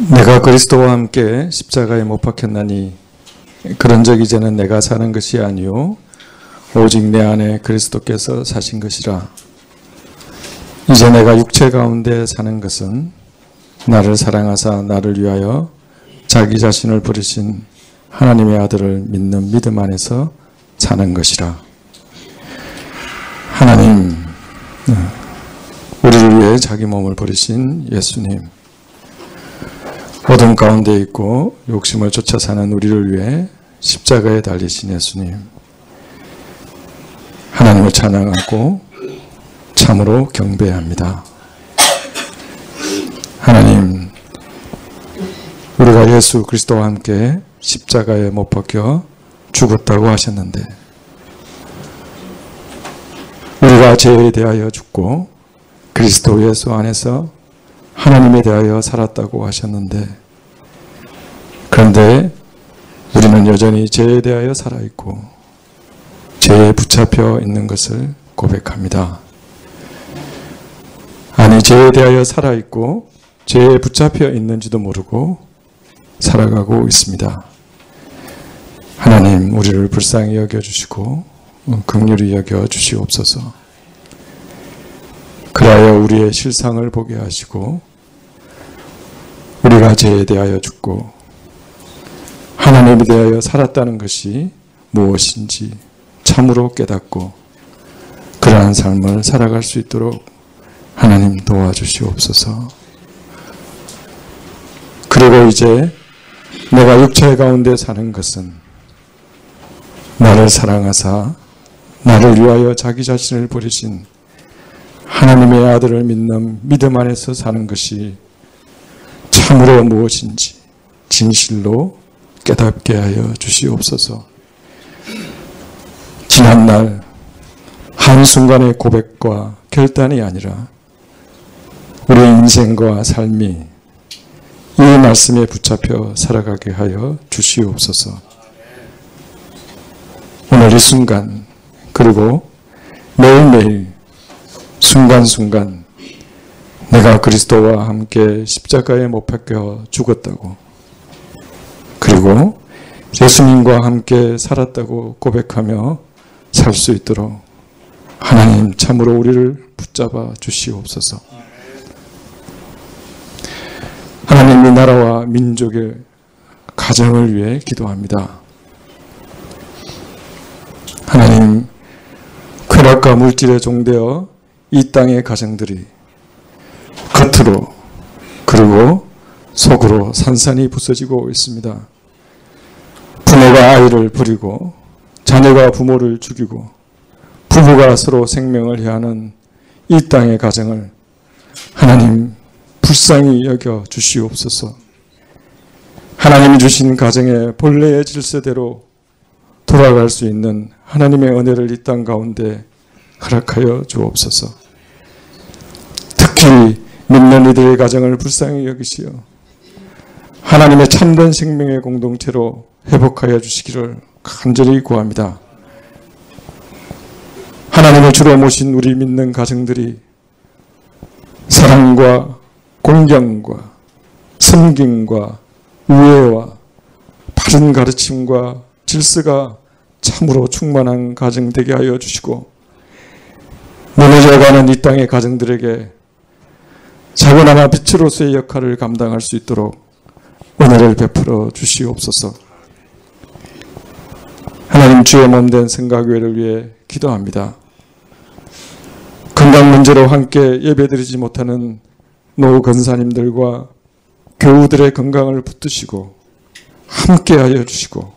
내가 그리스도와 함께 십자가에 못 박혔나니 그런 적 이제는 내가 사는 것이 아니요 오직 내 안에 그리스도께서 사신 것이라. 이제 내가 육체 가운데 사는 것은 나를 사랑하사 나를 위하여 자기 자신을 부르신 하나님의 아들을 믿는 믿음 안에서 사는 것이라. 하나님, 우리를 위해 자기 몸을 버리신 예수님, 어둠 가운데 있고 욕심을 쫓아 사는 우리를 위해 십자가에 달리신 예수님, 하나님을 찬양하고 참으로 경배합니다. 하나님, 우리가 예수 그리스도와 함께 십자가에 못 박혀 죽었다고 하셨는데, 우리가 죄에 대하여 죽고 그리스도 예수 안에서 하나님에 대하여 살았다고 하셨는데, 그런데 우리는 여전히 죄에 대하여 살아있고 죄에 붙잡혀 있는 것을 고백합니다. 아니, 죄에 대하여 살아있고 죄에 붙잡혀 있는지도 모르고 살아가고 있습니다. 하나님, 우리를 불쌍히 여겨주시고 긍휼히 여겨주시옵소서. 그리하여 우리의 실상을 보게 하시고 우리가 죄에 대하여 죽고 하나님에 대하여 살았다는 것이 무엇인지 참으로 깨닫고 그러한 삶을 살아갈 수 있도록 하나님 도와주시옵소서. 그리고 이제 내가 육체 가운데 사는 것은 나를 사랑하사 나를 위하여 자기 자신을 버리신 하나님의 아들을 믿는 믿음 안에서 사는 것이 참으로 무엇인지 진실로 깨닫게 하여 주시옵소서. 지난날 한순간의 고백과 결단이 아니라 우리 인생과 삶이 이 말씀에 붙잡혀 살아가게 하여 주시옵소서. 오늘 이 순간, 그리고 매일매일 순간순간 내가 그리스도와 함께 십자가에 못 박혀 죽었다고, 그리고 예수님과 함께 살았다고 고백하며 살 수 있도록 하나님 참으로 우리를 붙잡아 주시옵소서. 하나님, 이 나라와 민족의 가정을 위해 기도합니다. 하나님, 쾌락과 물질에 종되어 이 땅의 가정들이 겉으로 그리고 속으로 산산이 부서지고 있습니다. 부모가 아이를 버리고 자녀가 부모를 죽이고 부부가 서로 생명을 해하는 이 땅의 가정을 하나님 불쌍히 여겨 주시옵소서. 하나님이 주신 가정의 본래의 질서대로 돌아갈 수 있는 하나님의 은혜를 이 땅 가운데 허락하여 주옵소서. 특히 믿는 이들의 가정을 불쌍히 여기시어 하나님의 참된 생명의 공동체로 회복하여 주시기를 간절히 구합니다. 하나님의 주로 모신 우리 믿는 가정들이 사랑과 공경과 섬김과 우애와 바른 가르침과 질서가 참으로 충만한 가정 되게 하여 주시고, 무너져가는 이 땅의 가정들에게 작은아마 빛으로서의 역할을 감당할 수 있도록 은혜를 베풀어 주시옵소서. 하나님, 주의 몸된 생각교회를 위해 기도합니다. 건강 문제로 함께 예배드리지 못하는 노후 권사님들과 교우들의 건강을 붙드시고 함께하여 주시고,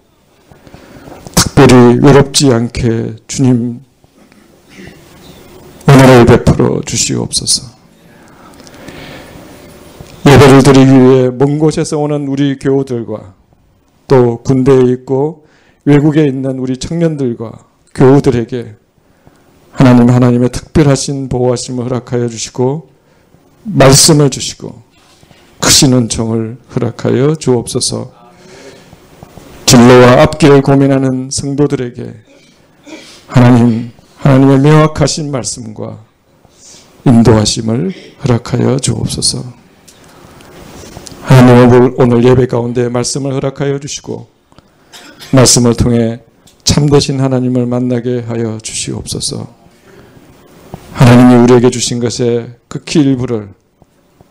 특별히 외롭지 않게 주님 은혜를 베풀어 주시옵소서. 예배를 드리기 위해 먼 곳에서 오는 우리 교우들과 또 군대에 있고 외국에 있는 우리 청년들과 교우들에게 하나님의 특별하신 보호하심을 허락하여 주시고 말씀을 주시고 크신 은총을 허락하여 주옵소서. 진로와 앞길을 고민하는 성도들에게 하나님의 명확하신 말씀과 인도하심을 허락하여 주옵소서. 하나님의 오늘 예배 가운데 말씀을 허락하여 주시고 말씀을 통해 참되신 하나님을 만나게 하여 주시옵소서. 하나님이 우리에게 주신 것의 극히 일부를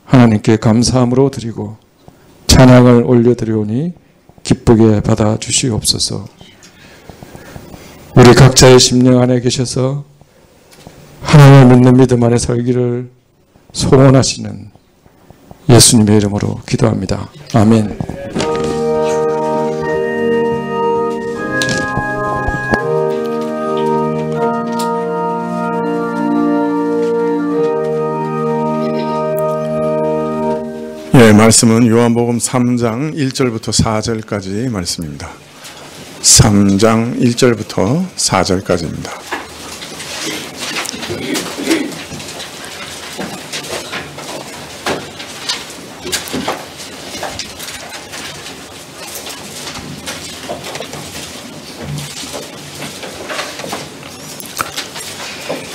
하나님께 감사함으로 드리고 찬양을 올려드리오니 기쁘게 받아 주시옵소서. 우리 각자의 심령 안에 계셔서 하나님을 믿는 믿음 안에 살기를 소원하시는 예수님의 이름으로 기도합니다. 아멘. 말씀은 요한복음 3장 1절부터 4절까지 말씀입니다. 3장 1절부터 4절까지입니다.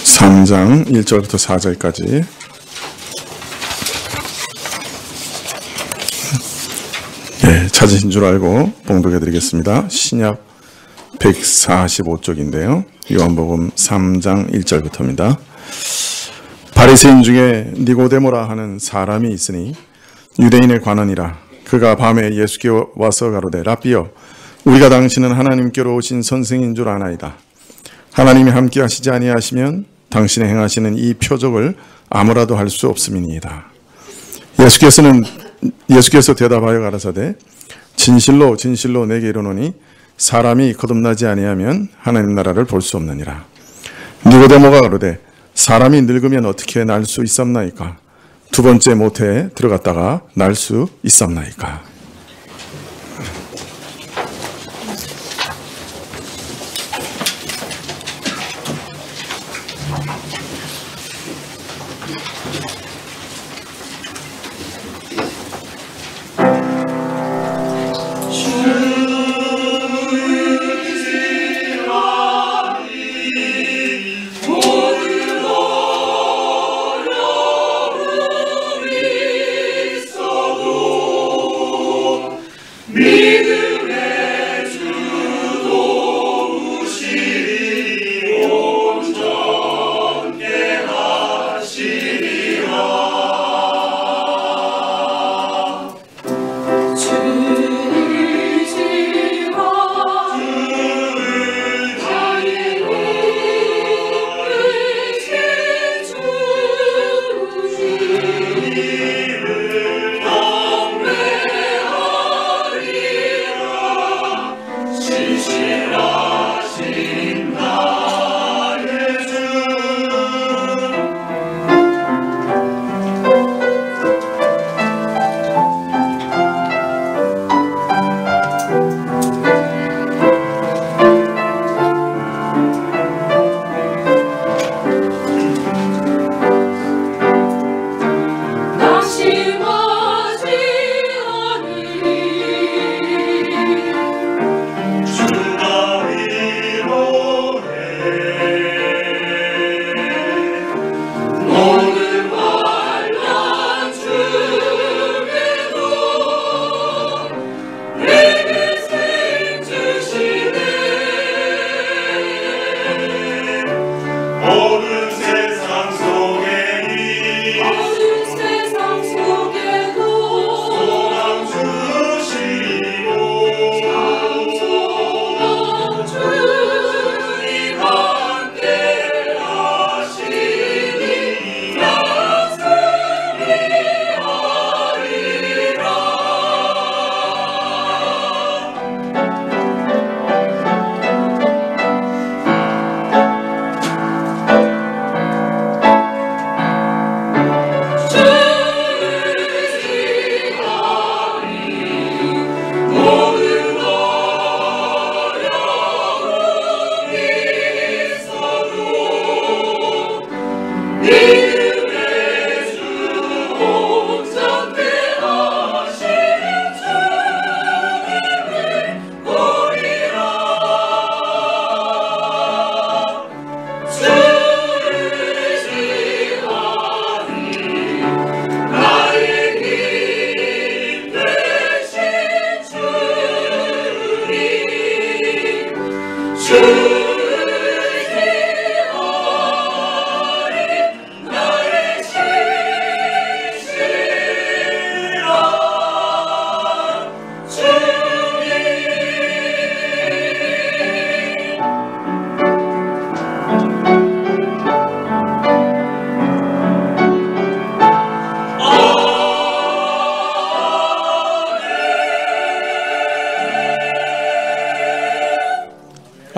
(3장 1절부터 4절까지) 찾으신 줄 알고 봉독해 드리겠습니다. 신약 145쪽인데요. 요한복음 3장 1절부터입니다. 바리새인 중에 니고데모라 하는 사람이 있으니 유대인의 관원이라. 그가 밤에 예수께 와서 가로되 랍비여 우리가 당신은 하나님께로 오신 선생인 줄 아나이다. 하나님이 함께 하시지 아니하시면 당신의 행하시는 이 표적을 아무라도 할 수 없음이니이다. 예수께서 대답하여 가라사대 진실로 진실로 내게 이르노니 사람이 거듭나지 아니하면 하나님 나라를 볼 수 없느니라. 니고데모가 가로되 사람이 늙으면 어떻게 날 수 있었나이까? 두 번째 모태에 들어갔다가 날 수 있었나이까?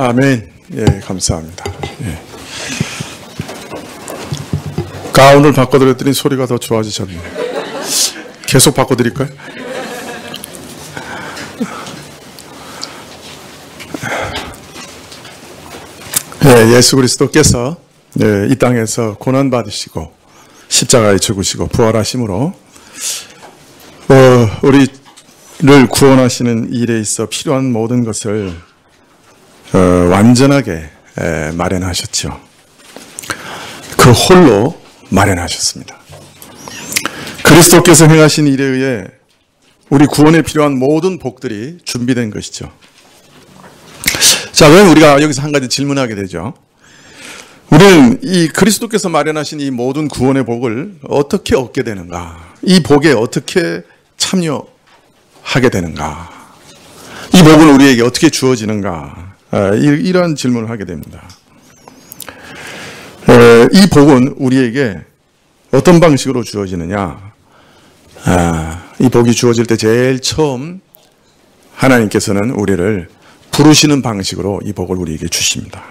아멘. 예, 감사합니다. 예. 가운을 바꿔드렸더니 소리가 더 좋아지셨네요. 계속 바꿔드릴까요? 예, 예수 그리스도께서 이 땅에서 고난받으시고 십자가에 죽으시고 부활하심으로 우리를 구원하시는 일에 있어 필요한 모든 것을 완전하게 마련하셨죠. 그 홀로 마련하셨습니다. 그리스도께서 행하신 일에 의해 우리 구원에 필요한 모든 복들이 준비된 것이죠. 자, 그럼 우리가 여기서 한 가지 질문하게 되죠. 우리는 이 그리스도께서 마련하신 이 모든 구원의 복을 어떻게 얻게 되는가? 이 복에 어떻게 참여하게 되는가? 이 복은 우리에게 어떻게 주어지는가? 이런 질문을 하게 됩니다. 이 복은 우리에게 어떤 방식으로 주어지느냐? 이 복이 주어질 때 제일 처음 하나님께서는 우리를 부르시는 방식으로 이 복을 우리에게 주십니다.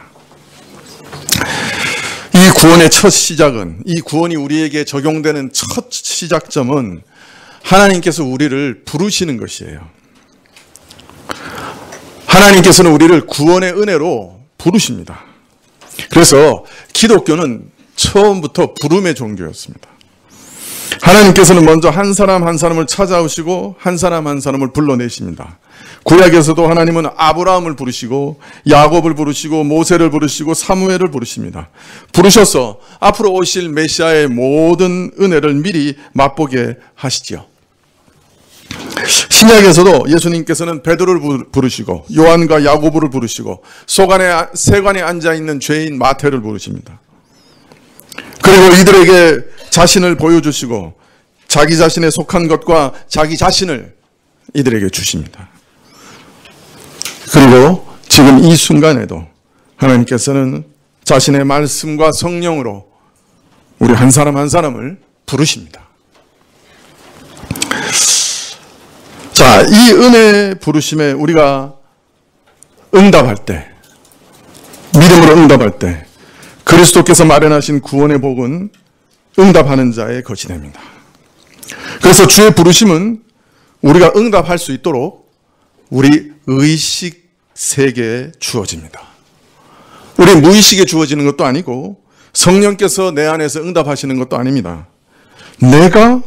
이 구원의 첫 시작은, 이 구원이 우리에게 적용되는 첫 시작점은 하나님께서 우리를 부르시는 것이에요. 하나님께서는 우리를 구원의 은혜로 부르십니다. 그래서 기독교는 처음부터 부름의 종교였습니다. 하나님께서는 먼저 한 사람 한 사람을 찾아오시고 한 사람 한 사람을 불러내십니다. 구약에서도 하나님은 아브라함을 부르시고 야곱을 부르시고 모세를 부르시고 사무엘을 부르십니다. 부르셔서 앞으로 오실 메시아의 모든 은혜를 미리 맛보게 하시지요. 신약에서도 예수님께서는 베드로를 부르시고 요한과 야고보를 부르시고 세관에 앉아있는 죄인 마태를 부르십니다. 그리고 이들에게 자신을 보여주시고 자기 자신에 속한 것과 자기 자신을 이들에게 주십니다. 그리고 지금 이 순간에도 하나님께서는 자신의 말씀과 성령으로 우리 한 사람 한 사람을 부르십니다. 자, 이 은혜 부르심에 우리가 응답할 때, 믿음으로 응답할 때 그리스도께서 마련하신 구원의 복은 응답하는 자의 것이 됩니다. 그래서 주의 부르심은 우리가 응답할 수 있도록 우리 의식 세계에 주어집니다. 우리 무의식에 주어지는 것도 아니고 성령께서 내 안에서 응답하시는 것도 아닙니다. 내가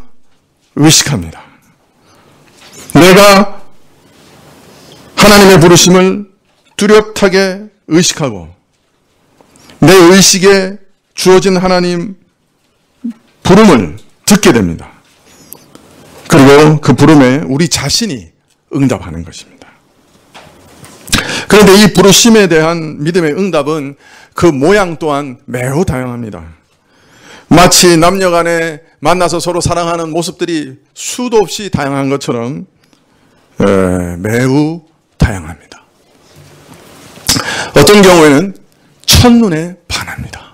의식합니다. 내가 하나님의 부르심을 뚜렷하게 의식하고 내 의식에 주어진 하나님 부름을 듣게 됩니다. 그리고 그 부름에 우리 자신이 응답하는 것입니다. 그런데 이 부르심에 대한 믿음의 응답은 그 모양 또한 매우 다양합니다. 마치 남녀 간에 만나서 서로 사랑하는 모습들이 수도 없이 다양한 것처럼 매우 다양합니다. 어떤 경우에는 첫눈에 반합니다.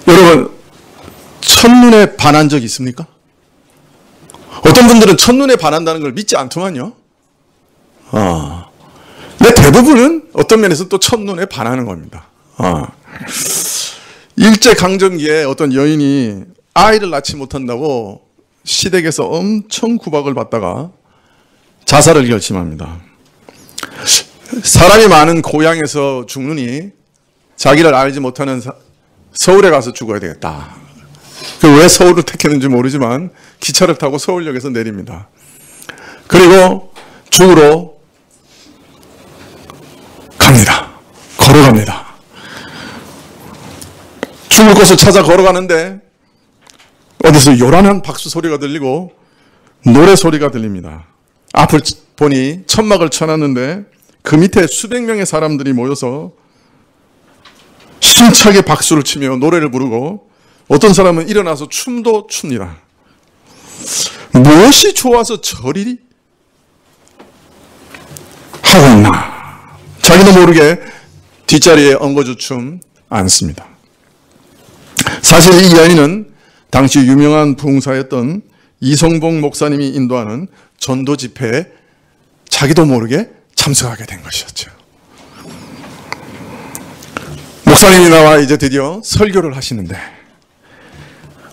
여러분, 첫눈에 반한 적 있습니까? 어떤 분들은 첫눈에 반한다는 걸 믿지 않더만요. 근데 대부분은 어떤 면에서 또 첫눈에 반하는 겁니다. 일제강점기에 어떤 여인이 아이를 낳지 못한다고 시댁에서 엄청 구박을 받다가 자살을 결심합니다. 사람이 많은 고향에서 죽느니 자기를 알지 못하는 서울에 가서 죽어야 되겠다. 왜 서울을 택했는지 모르지만 기차를 타고 서울역에서 내립니다. 그리고 죽으러 갑니다. 걸어갑니다. 죽을 곳을 찾아 걸어가는데 어디서 요란한 박수 소리가 들리고 노래 소리가 들립니다. 앞을 보니 천막을 쳐놨는데 그 밑에 수백 명의 사람들이 모여서 힘차게 박수를 치며 노래를 부르고 어떤 사람은 일어나서 춤도 춥니다. 무엇이 좋아서 저리 하고 있나? 자기도 모르게 뒷자리에 엉거주춤 앉습니다. 사실 이 여인은 당시 유명한 부흥사였던 이성봉 목사님이 인도하는 전도 집회에 자기도 모르게 참석하게 된 것이었죠. 목사님이 나와 이제 드디어 설교를 하시는데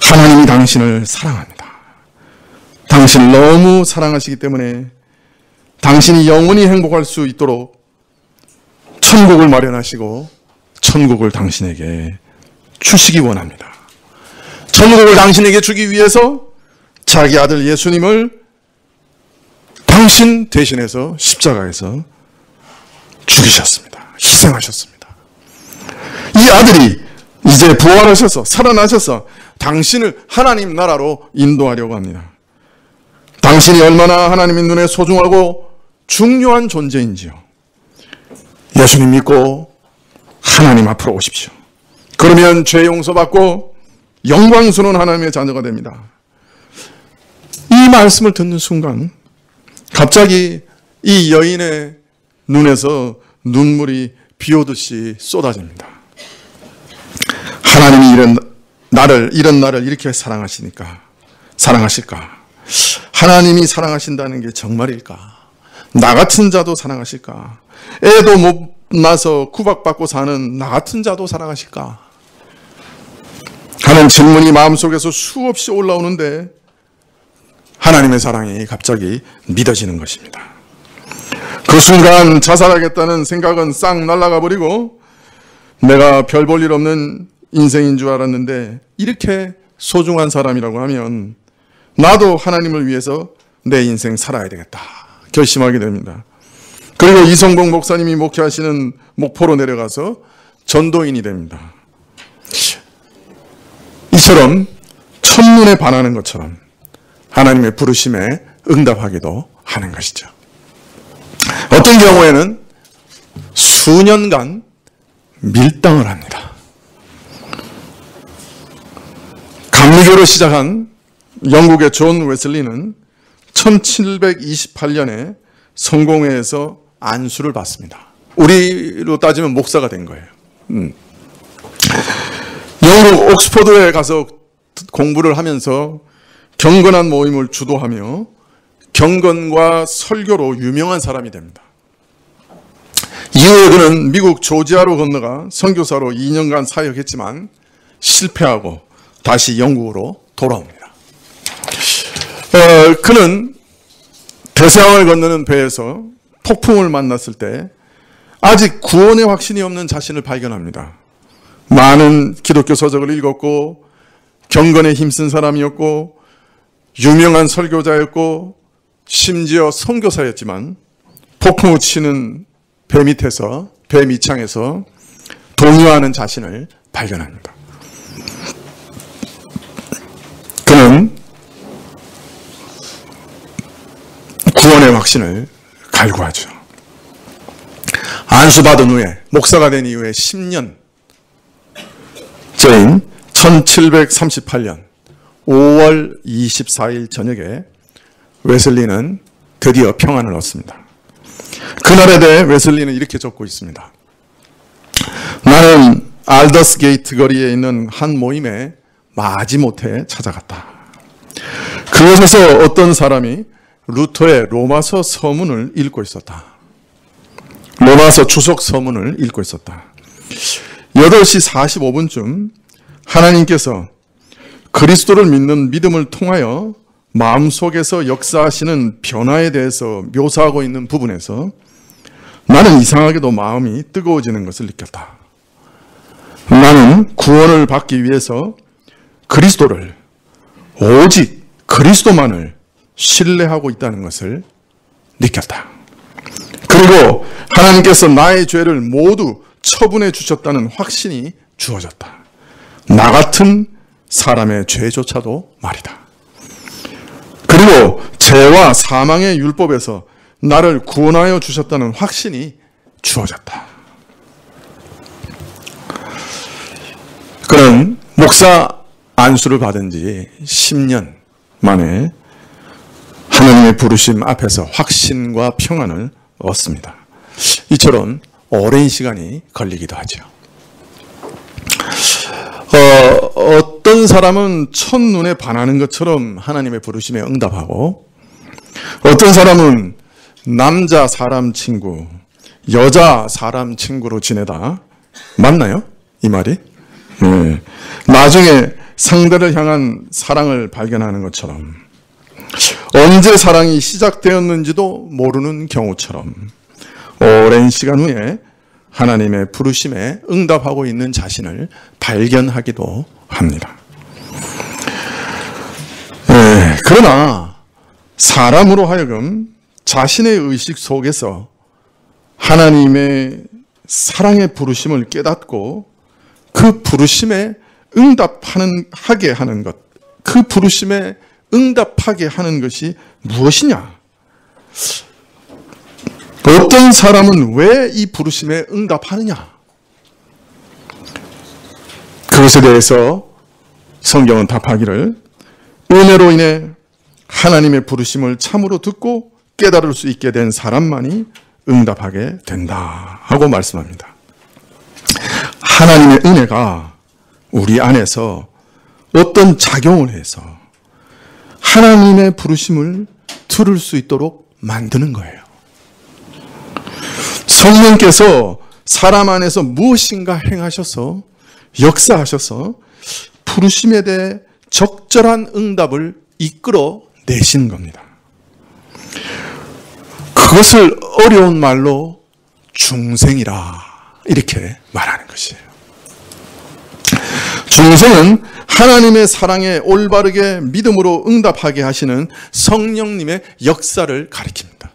하나님이 당신을 사랑합니다. 당신을 너무 사랑하시기 때문에 당신이 영원히 행복할 수 있도록 천국을 마련하시고 천국을 당신에게 주시기 원합니다. 천국을 당신에게 주기 위해서 자기 아들 예수님을 당신 대신해서 십자가에서 죽이셨습니다. 희생하셨습니다. 이 아들이 이제 부활하셔서 살아나셔서 당신을 하나님 나라로 인도하려고 합니다. 당신이 얼마나 하나님의 눈에 소중하고 중요한 존재인지요. 예수님 믿고 하나님 앞으로 오십시오. 그러면 죄 용서받고 영광스러운 하나님의 자녀가 됩니다. 이 말씀을 듣는 순간 갑자기 이 여인의 눈에서 눈물이 비오듯이 쏟아집니다. 하나님이 이런 나를 이렇게 사랑하실까? 하나님이 사랑하신다는 게 정말일까? 나 같은 자도 사랑하실까? 애도 못 낳아서 구박받고 사는 나 같은 자도 사랑하실까? 하는 질문이 마음속에서 수없이 올라오는데 하나님의 사랑이 갑자기 믿어지는 것입니다. 그 순간 자살하겠다는 생각은 싹 날아가 버리고 내가 별 볼 일 없는 인생인 줄 알았는데 이렇게 소중한 사람이라고 하면 나도 하나님을 위해서 내 인생 살아야 되겠다 결심하게 됩니다. 그리고 이성봉 목사님이 목회하시는 목포로 내려가서 전도인이 됩니다. 이처럼 첫눈에 반하는 것처럼 하나님의 부르심에 응답하기도 하는 것이죠. 어떤 경우에는 수년간 밀당을 합니다. 감리교로 시작한 영국의 존 웨슬리는 1728년에 성공회에서 안수를 받습니다. 우리로 따지면 목사가 된 거예요. 영국 옥스퍼드에 가서 공부를 하면서 경건한 모임을 주도하며 경건과 설교로 유명한 사람이 됩니다. 이후에 그는 미국 조지아로 건너가 선교사로 2년간 사역했지만 실패하고 다시 영국으로 돌아옵니다. 그는 대서양을 건너는 배에서 폭풍을 만났을 때 아직 구원의 확신이 없는 자신을 발견합니다. 많은 기독교 서적을 읽었고 경건에 힘쓴 사람이었고 유명한 설교자였고 심지어 선교사였지만 폭풍을 치는 배 밑에서 배 밑창에서 동요하는 자신을 발견합니다. 그는 구원의 확신을 갈구하죠. 안수받은 후에 목사가 된 이후에 10년 전인 1738년 5월 24일 저녁에 웨슬리는 드디어 평안을 얻습니다. 그날에 대해 웨슬리는 이렇게 적고 있습니다. 나는 알더스 게이트 거리에 있는 한 모임에 마지못해 찾아갔다. 그곳에서 어떤 사람이 루터의 로마서 서문을 읽고 있었다. 로마서 주석 서문을 읽고 있었다. 8시 45분쯤 하나님께서 그리스도를 믿는 믿음을 통하여 마음속에서 역사하시는 변화에 대해서 묘사하고 있는 부분에서 나는 이상하게도 마음이 뜨거워지는 것을 느꼈다. 나는 구원을 받기 위해서 그리스도를 오직 그리스도만을 신뢰하고 있다는 것을 느꼈다. 그리고 하나님께서 나의 죄를 모두 처분해 주셨다는 확신이 주어졌다. 나 같은 사람의 죄조차도 말이다. 그리고 죄와 사망의 율법에서 나를 구원하여 주셨다는 확신이 주어졌다. 그는 목사 안수를 받은 지 10년 만에 하나님의 부르심 앞에서 확신과 평안을 얻습니다. 이처럼 오랜 시간이 걸리기도 하죠. 어떤 사람은 첫눈에 반하는 것처럼 하나님의 부르심에 응답하고 어떤 사람은 남자 사람 친구, 여자 사람 친구로 지내다. 맞나요? 이 말이? 네. 나중에 상대를 향한 사랑을 발견하는 것처럼, 언제 사랑이 시작되었는지도 모르는 경우처럼 오랜 시간 후에 하나님의 부르심에 응답하고 있는 자신을 발견하기도 합니다. 네, 그러나 사람으로 하여금 자신의 의식 속에서 하나님의 사랑의 부르심을 깨닫고 그 부르심에 응답하게 하는 것, 그 부르심에 응답하게 하는 것이 무엇이냐? 어떤 사람은 왜 이 부르심에 응답하느냐? 그것에 대해서 성경은 답하기를 은혜로 인해 하나님의 부르심을 참으로 듣고 깨달을 수 있게 된 사람만이 응답하게 된다 하고 말씀합니다. 하나님의 은혜가 우리 안에서 어떤 작용을 해서 하나님의 부르심을 들을 수 있도록 만드는 거예요. 성령께서 사람 안에서 무엇인가 행하셔서 역사하셔서 부르심에 대해 적절한 응답을 이끌어 내시는 겁니다. 그것을 어려운 말로 중생이라 이렇게 말하는 것이에요. 중생은 하나님의 사랑에 올바르게 믿음으로 응답하게 하시는 성령님의 역사를 가리킵니다.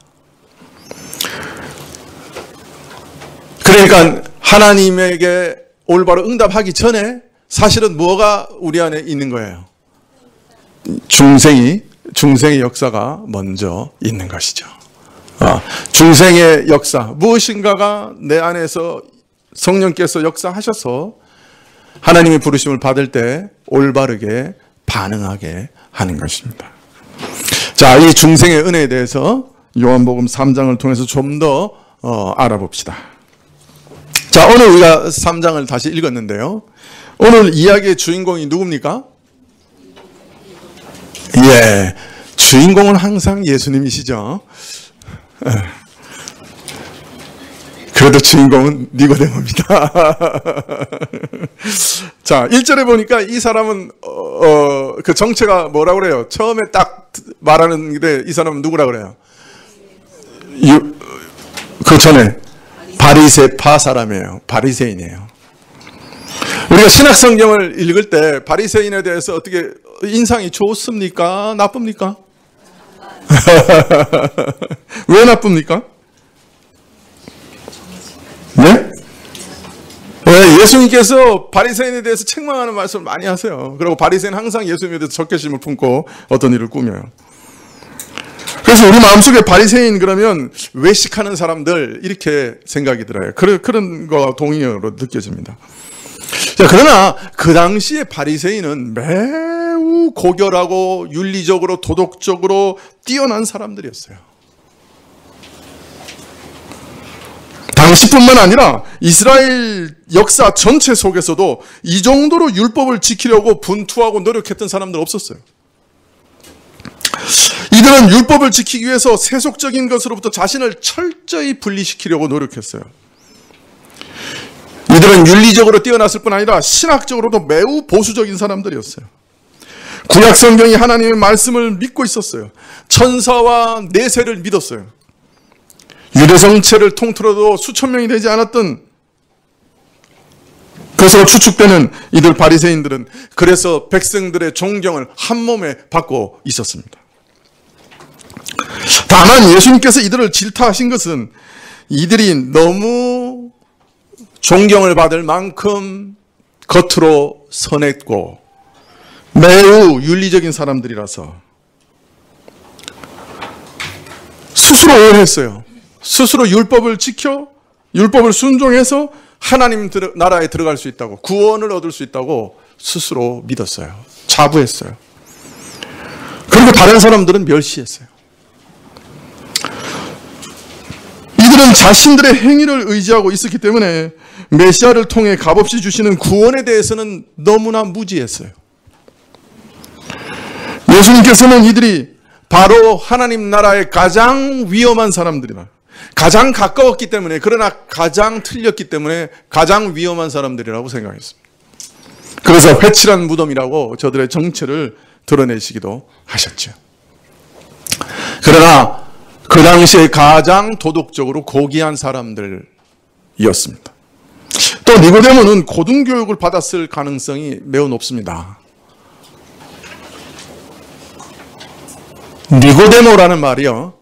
그러니까 하나님에게 올바로 응답하기 전에 사실은 뭐가 우리 안에 있는 거예요? 중생의 역사가 먼저 있는 것이죠. 중생의 역사, 무엇인가가 내 안에서 성령께서 역사하셔서 하나님의 부르심을 받을 때 올바르게 반응하게 하는 것입니다. 자, 이 중생의 은혜에 대해서 요한복음 3장을 통해서 좀 더 알아봅시다. 자, 오늘 우리가 3장을 다시 읽었는데요. 오늘 이야기의 주인공이 누굽니까? 예, 주인공은 항상 예수님이시죠. 그래도 주인공은 니고데모입니다. 자, 1절에 보니까 이 사람은 그 정체가 뭐라고 그래요? 처음에 딱 말하는데 이 사람은 누구라고 그래요? 그 전에 바리새파 사람이에요. 바리새인이에요. 우리가 신약 성경을 읽을 때 바리새인에 대해서 어떻게 인상이 좋습니까? 나쁩니까? 왜 나쁩니까? 네? 네, 예수님께서 바리새인에 대해서 책망하는 말씀을 많이 하세요. 그리고 바리새인은 항상 예수님에 대해서 적개심을 품고 어떤 일을 꾸며요. 그래서 우리 마음속에 바리새인 그러면 외식하는 사람들 이렇게 생각이 들어요. 그런 거 동의어로 느껴집니다. 자, 그러나 그 당시에 바리새인은 매우 고결하고 윤리적으로 도덕적으로 뛰어난 사람들이었어요. 당시뿐만 아니라 이스라엘 역사 전체 속에서도 이 정도로 율법을 지키려고 분투하고 노력했던 사람들 없었어요. 이들은 율법을 지키기 위해서 세속적인 것으로부터 자신을 철저히 분리시키려고 노력했어요. 이들은 윤리적으로 뛰어났을 뿐 아니라 신학적으로도 매우 보수적인 사람들이었어요. 구약 성경이 하나님의 말씀을 믿고 있었어요. 천사와 내세를 믿었어요. 유대 정체를 통틀어도 수천 명이 되지 않았던 것으로 추측되는 이들 바리새인들은 그래서 백성들의 존경을 한 몸에 받고 있었습니다. 다만 예수님께서 이들을 질타하신 것은 이들이 너무 존경을 받을 만큼 겉으로 선했고 매우 윤리적인 사람들이라서 스스로 오해했어요. 스스로 율법을 지켜 율법을 순종해서 하나님 나라에 들어갈 수 있다고, 구원을 얻을 수 있다고 스스로 믿었어요. 자부했어요. 그리고 다른 사람들은 멸시했어요. 이들은 자신들의 행위를 의지하고 있었기 때문에 메시아를 통해 값없이 주시는 구원에 대해서는 너무나 무지했어요. 예수님께서는 이들이 바로 하나님 나라의 가장 위험한 사람들이다. 가장 가까웠기 때문에, 그러나 가장 틀렸기 때문에 가장 위험한 사람들이라고 생각했습니다. 그래서 회칠한 무덤이라고 저들의 정체를 드러내시기도 하셨죠. 그러나 그 당시에 가장 도덕적으로 고귀한 사람들이었습니다. 또 니고데모는 고등교육을 받았을 가능성이 매우 높습니다. 니고데모라는 말이요,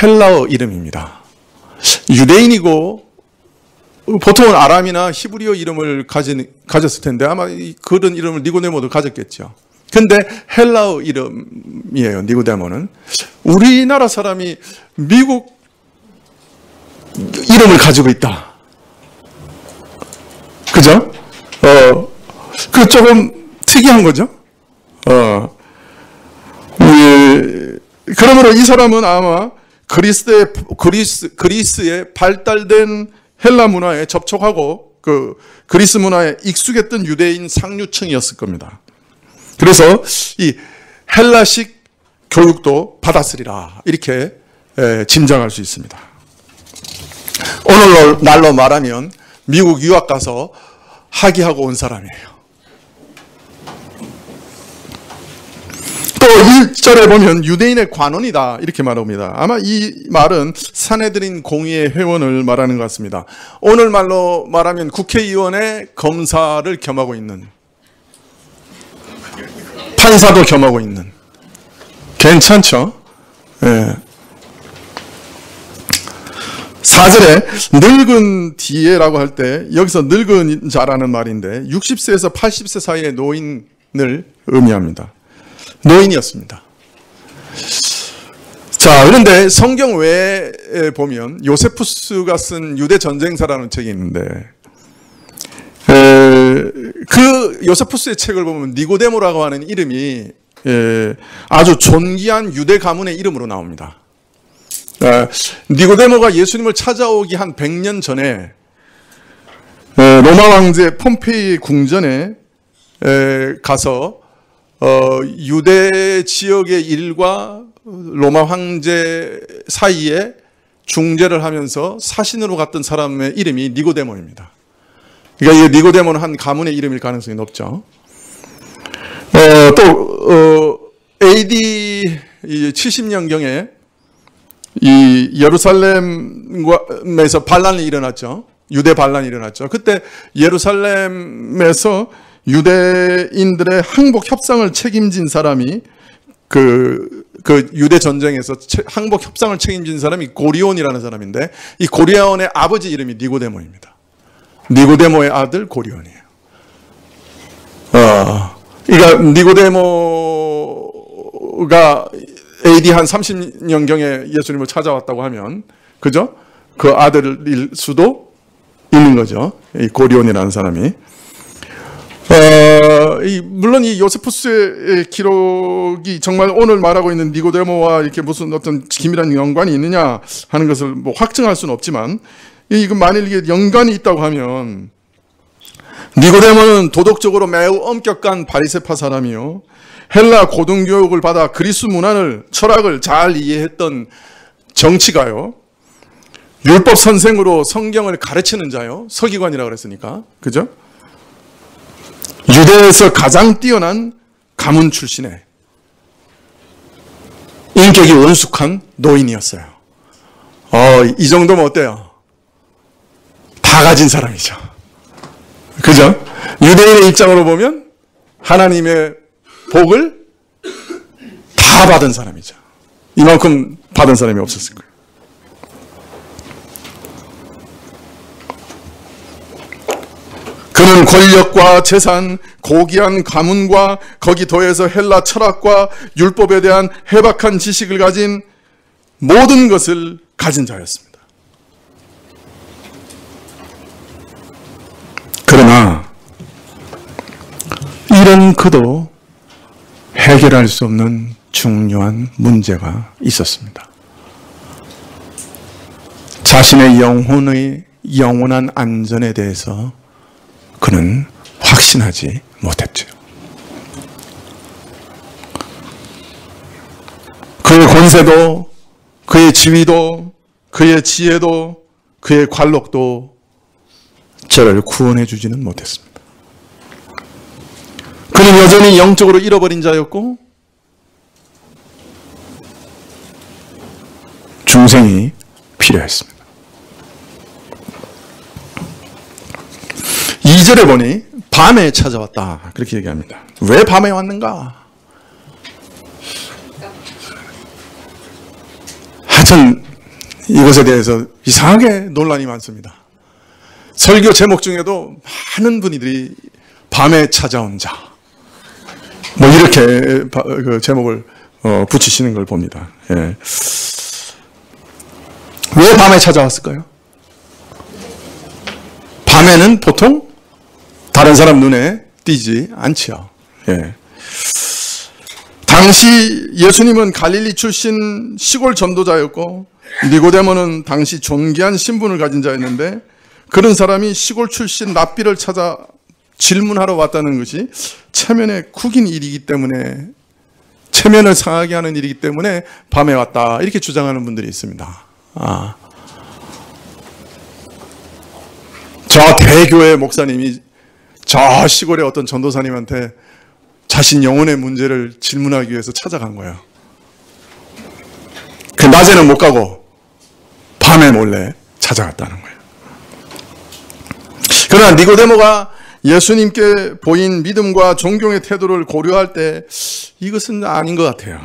헬라어 이름입니다. 유대인이고 보통은 아람이나 히브리어 이름을 가졌을 텐데 아마 그런 이름을 니고데모도 가졌겠죠. 근데 헬라어 이름이에요. 니고데모는 우리나라 사람이 미국 이름을 가지고 있다. 그죠? 그 조금 특이한 거죠. 그러므로 이 사람은 아마 그리스의 발달된 헬라 문화에 접촉하고 그 그리스 문화에 익숙했던 유대인 상류층이었을 겁니다. 그래서 이 헬라식 교육도 받았으리라 이렇게 짐작할 수 있습니다. 오늘날로 말하면 미국 유학 가서 학위하고 온 사람이에요. 또 1절에 보면 유대인의 관원이다 이렇게 말합니다. 아마 이 말은 산헤드린 공의회 회원을 말하는 것 같습니다. 오늘 말로 말하면 국회의원의 검사를 겸하고 있는, 판사도 겸하고 있는, 괜찮죠? 예. 4절에 늙은 뒤에라고 할 때 여기서 늙은 자라는 말인데 60세에서 80세 사이의 노인을 의미합니다. 노인이었습니다. 자, 그런데 성경 외에 보면 요세푸스가 쓴 유대 전쟁사라는 책이 있는데 그 요세푸스의 책을 보면 니고데모라고 하는 이름이 아주 존귀한 유대 가문의 이름으로 나옵니다. 니고데모가 예수님을 찾아오기 한 100년 전에 로마 황제 폼페이 궁전에 가서 유대 지역의 일과 로마 황제 사이에 중재를 하면서 사신으로 갔던 사람의 이름이 니고데모입니다. 그러니까 이 니고데모는 한 가문의 이름일 가능성이 높죠. 또 AD 70년경에 이 예루살렘에서 반란이 일어났죠. 유대 반란이 일어났죠. 그때 예루살렘에서 유대인들의 항복 협상을 책임진 사람이 그 유대 전쟁에서 항복 협상을 책임진 사람이 고리온이라는 사람인데 이 고리온의 아버지 이름이 니고데모입니다. 니고데모의 아들 고리온이에요. 그러니까 니고데모가 AD 한 30년경에 예수님을 찾아왔다고 하면, 그죠? 그 아들일 수도 있는 거죠. 이 고리온이라는 사람이. 물론 이 요세푸스의 기록이 정말 오늘 말하고 있는 니고데모와 이렇게 무슨 어떤 긴밀한 연관이 있느냐 하는 것을 뭐 확증할 수는 없지만, 이거 만일 이게 연관이 있다고 하면, 니고데모는 도덕적으로 매우 엄격한 바리새파 사람이요. 헬라 고등교육을 받아 그리스 문화를, 철학을 잘 이해했던 정치가요. 율법 선생으로 성경을 가르치는 자요. 서기관이라고 그랬으니까. 그죠? 유대에서 가장 뛰어난 가문 출신의 인격이 온숙한 노인이었어요. 이 정도면 어때요? 다 가진 사람이죠. 그죠? 유대인의 입장으로 보면 하나님의 복을 다 받은 사람이죠. 이만큼 받은 사람이 없었을 거예요. 그는 권력과 재산, 고귀한 가문과 거기 더해서 헬라 철학과 율법에 대한 해박한 지식을 가진 모든 것을 가진 자였습니다. 그러나 이런 그도 해결할 수 없는 중요한 문제가 있었습니다. 자신의 영원한 안전에 대해서 그는 확신하지 못했죠. 권세도, 그의 지위도, 그의 지혜도, 그의 관록도 저를 구원해 주지는 못했습니다. 그는 여전히 영적으로 잃어버린 자였고 중생이 필요했습니다. 2절에 보니 밤에 찾아왔다 그렇게 얘기합니다. 왜 밤에 왔는가? 하여튼 이것에 대해서 이상하게 논란이 많습니다. 설교 제목 중에도 많은 분들이 밤에 찾아온 자 뭐 이렇게 그 제목을 붙이시는 걸 봅니다. 예. 왜 밤에 찾아왔을까요? 밤에는 보통 다른 사람 눈에 띄지 않지요. 예. 당시 예수님은 갈릴리 출신 시골 전도자였고 니고데모는 당시 존귀한 신분을 가진 자였는데 그런 사람이 시골 출신 랍비를 찾아 질문하러 왔다는 것이 체면에 구긴 일이기 때문에 체면을 상하게 하는 일이기 때문에 밤에 왔다 이렇게 주장하는 분들이 있습니다. 저 대교회 목사님이 저 시골의 어떤 전도사님한테 자신 영혼의 문제를 질문하기 위해서 찾아간 거예요. 그 낮에는 못 가고 밤에 몰래 찾아갔다는 거예요. 그러나 니고데모가 예수님께 보인 믿음과 존경의 태도를 고려할 때 이것은 아닌 것 같아요.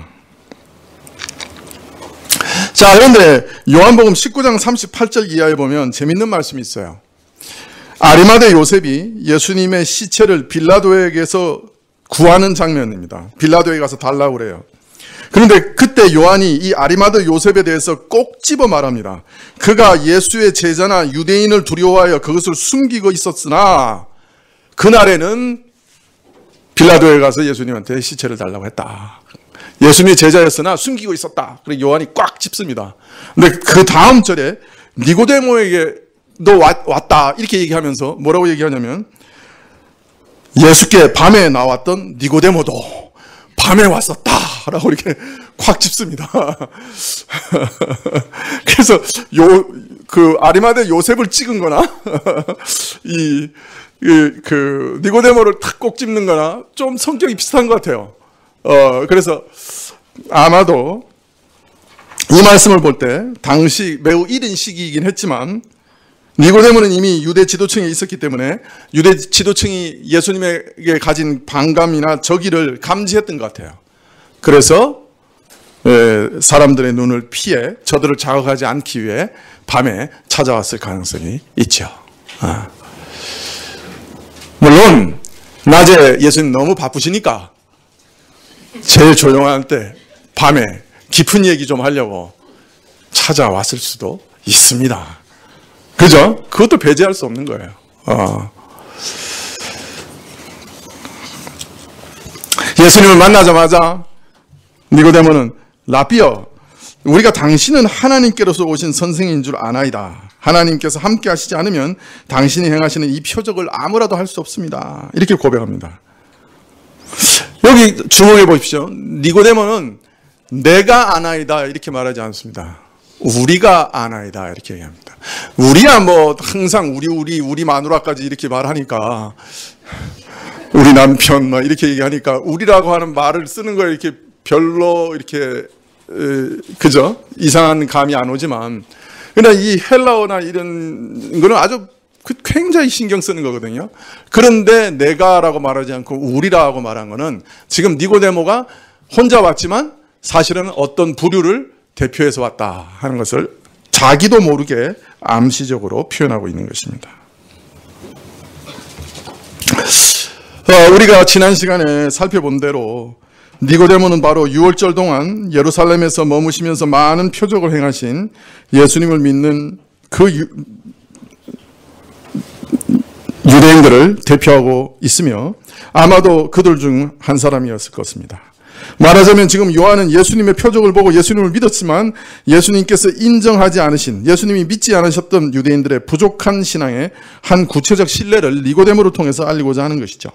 자, 그런데 요한복음 19장 38절 이하에 보면 재밌는 말씀이 있어요. 아리마대 요셉이 예수님의 시체를 빌라도에게서 구하는 장면입니다. 빌라도에 가서 달라고 그래요. 그런데 그때 요한이 이 아리마대 요셉에 대해서 꼭 집어 말합니다. 그가 예수의 제자나 유대인을 두려워하여 그것을 숨기고 있었으나 그날에는 빌라도에 가서 예수님한테 시체를 달라고 했다. 예수님의 제자였으나 숨기고 있었다. 그래서 요한이 꽉 짚습니다. 근데 그 다음 절에 니고데모에게 너 왔다 이렇게 얘기하면서 뭐라고 얘기하냐면 예수께 밤에 나왔던 니고데모도 밤에 왔었다 라고 이렇게 콱 짚습니다. 그래서 그 아리마대 요셉을 찍은 거나 그 니고데모를 탁 꼭 짚는 거나 좀 성격이 비슷한 것 같아요. 그래서 아마도 이 말씀을 볼 때 당시 매우 이른 시기이긴 했지만 니고데모는 이미 유대 지도층에 있었기 때문에 유대 지도층이 예수님에게 가진 반감이나 적의를 감지했던 것 같아요. 그래서 사람들의 눈을 피해 저들을 자극하지 않기 위해 밤에 찾아왔을 가능성이 있죠. 물론 낮에 예수님 너무 바쁘시니까 제일 조용한 때 밤에 깊은 얘기 좀 하려고 찾아왔을 수도 있습니다. 그죠? 그것도 배제할 수 없는 거예요. 예수님을 만나자마자 니고데모는 라비여, 우리가 당신은 하나님께로서 오신 선생인 줄 아나이다. 하나님께서 함께 하시지 않으면 당신이 행하시는 이 표적을 아무라도 할 수 없습니다. 이렇게 고백합니다. 여기 주목해 보십시오. 니고데모는 내가 아나이다 이렇게 말하지 않습니다. 우리가 아나이다 이렇게 얘기합니다. 우리야 뭐 항상 우리 마누라까지 이렇게 말하니까 우리 남편 막 이렇게 얘기하니까 우리라고 하는 말을 쓰는 거에 이렇게 별로 이렇게 그죠? 이상한 감이 안 오지만 그러나 이 헬라어나 이런 거는 아주 굉장히 신경 쓰는 거거든요. 그런데 내가라고 말하지 않고 우리라고 말한 거는 지금 니고데모가 혼자 왔지만 사실은 어떤 부류를 대표해서 왔다 하는 것을 자기도 모르게 암시적으로 표현하고 있는 것입니다. 우리가 지난 시간에 살펴본 대로 니고데모는 바로 6월절 동안 예루살렘에서 머무시면서 많은 표적을 행하신 예수님을 믿는 그 유대인들을 대표하고 있으며 아마도 그들 중 한 사람이었을 것입니다. 말하자면 지금 요한은 예수님의 표적을 보고 예수님을 믿었지만 예수님께서 인정하지 않으신, 예수님이 믿지 않으셨던 유대인들의 부족한 신앙의 한 구체적 신뢰를 니고데모를 통해서 알리고자 하는 것이죠.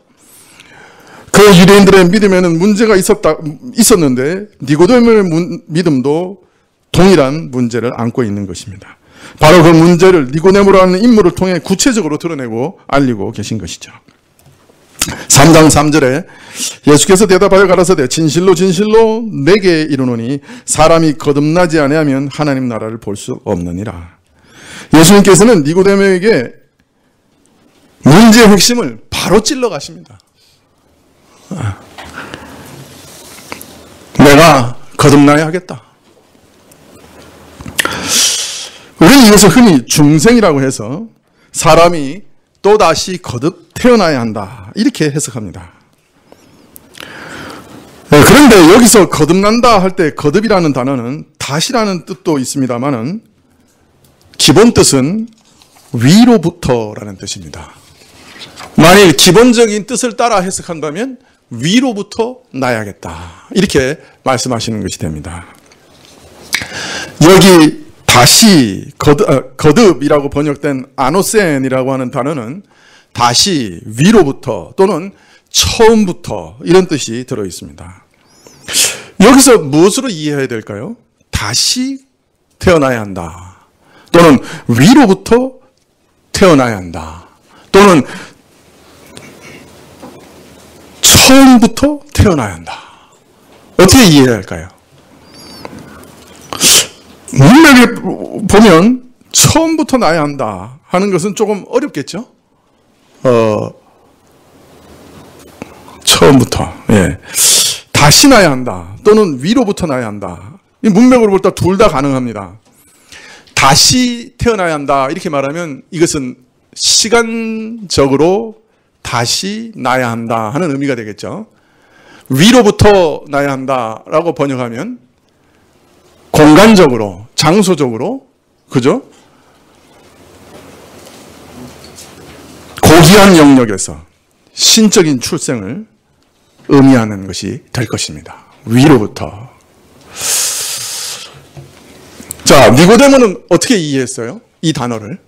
그 유대인들의 믿음에는 문제가 있었는데 니고데모의 믿음도 동일한 문제를 안고 있는 것입니다. 바로 그 문제를 니고데모라는 인물을 통해 구체적으로 드러내고 알리고 계신 것이죠. 3장 3절에 예수께서 대답하여 가라사대 진실로 진실로 내게 이르노니 사람이 거듭나지 아니하면 하나님 나라를 볼 수 없느니라. 예수님께서는 니고데모에게 문제의 핵심을 바로 찔러 가십니다. 내가 거듭나야 하겠다. 우리는 이것을 흔히 중생이라고 해서 사람이 또다시 거듭 태어나야 한다 이렇게 해석합니다. 그런데 여기서 거듭난다 할 때 거듭이라는 단어는 다시라는 뜻도 있습니다만은 기본 뜻은 위로부터라는 뜻입니다. 만일 기본적인 뜻을 따라 해석한다면 위로부터 나야겠다 이렇게 말씀하시는 것이 됩니다. 여기 다시 거듭이라고 번역된 아노센이라고 하는 단어는 다시 위로부터 또는 처음부터 이런 뜻이 들어 있습니다. 여기서 무엇으로 이해해야 될까요? 다시 태어나야 한다 또는 위로부터 태어나야 한다 또는 처음부터 태어나야 한다. 어떻게 이해해야 할까요? 문맥에 보면 처음부터 나야 한다 하는 것은 조금 어렵겠죠? 처음부터. 예. 다시 나야 한다. 또는 위로부터 나야 한다. 이 문맥으로 볼 때 둘 다 가능합니다. 다시 태어나야 한다. 이렇게 말하면 이것은 시간적으로 다시 나야 한다 하는 의미가 되겠죠. 위로부터 나야 한다라고 번역하면 공간적으로, 장소적으로, 그죠? 고귀한 영역에서 신적인 출생을 의미하는 것이 될 것입니다. 위로부터. 자, 니고데모는 어떻게 이해했어요? 이 단어를.